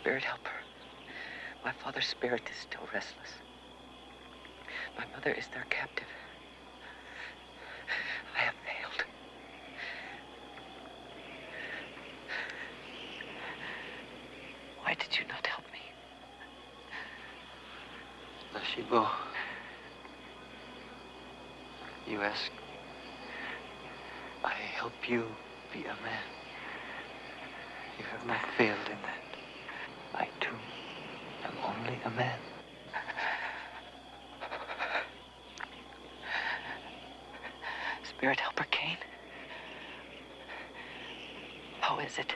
Spirit helper, my father's spirit is still restless. My mother is their captive. I have failed. Why did you not help me? Nashebo, you ask, I help you be a man. You have not failed in that. I, too, am only a man. Spirit helper Caine, how is it,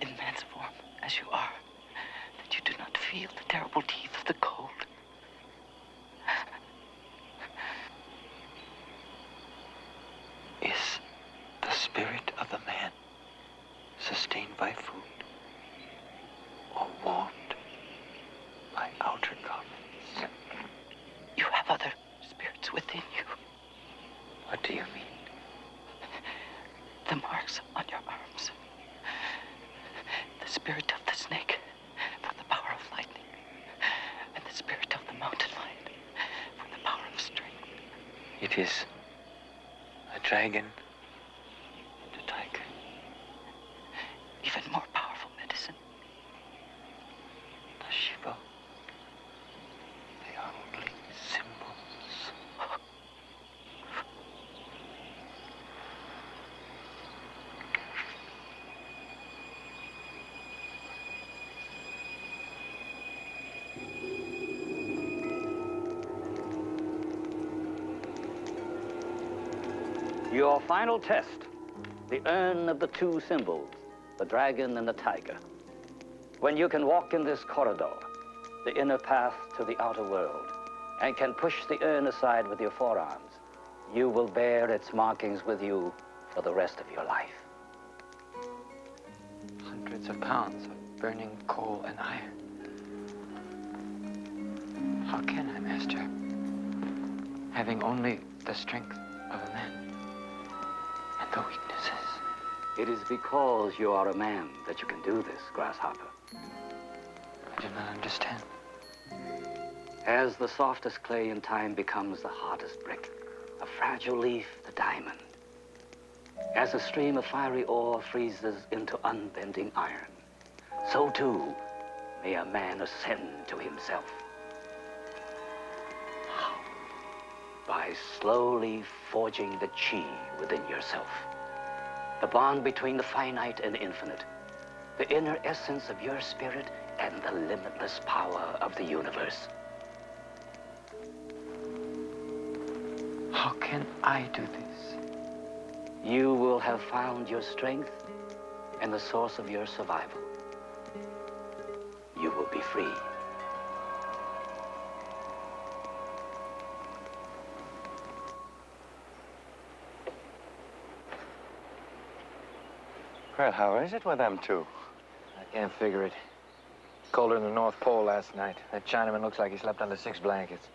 in man's form as you are, that you do not feel the terrible teeth of the cold? Is the spirit of a man sustained by food or warmed by outer garments? You have other spirits within you. What do you mean? The marks on your arms. The spirit of the snake for the power of lightning. And the spirit of the mountain lion for the power of strength. It is a dragon and a tiger. Even more powerful medicine. Nashebo, they are only symbols. Your final test, the urn of the two symbols, the dragon and the tiger. When you can walk in this corridor, the inner path to the outer world, and can push the urn aside with your forearms, you will bear its markings with you for the rest of your life. Hundreds of pounds of burning coal and iron. How can I, Master? Having only the strength of a man and the weaknesses. It is because you are a man that you can do this, Grasshopper. I do not understand. As the softest clay in time becomes the hardest brick, a fragile leaf, the diamond. As a stream of fiery ore freezes into unbending iron, so too may a man ascend to himself. How? By slowly forging the chi within yourself. The bond between the finite and infinite, the inner essence of your spirit and the limitless power of the universe. How can I do this? You will have found your strength and the source of your survival. You will be free. Well, how is it with them two? I can't figure it. Colder than the North Pole last night. That Chinaman looks like he slept under 6 blankets.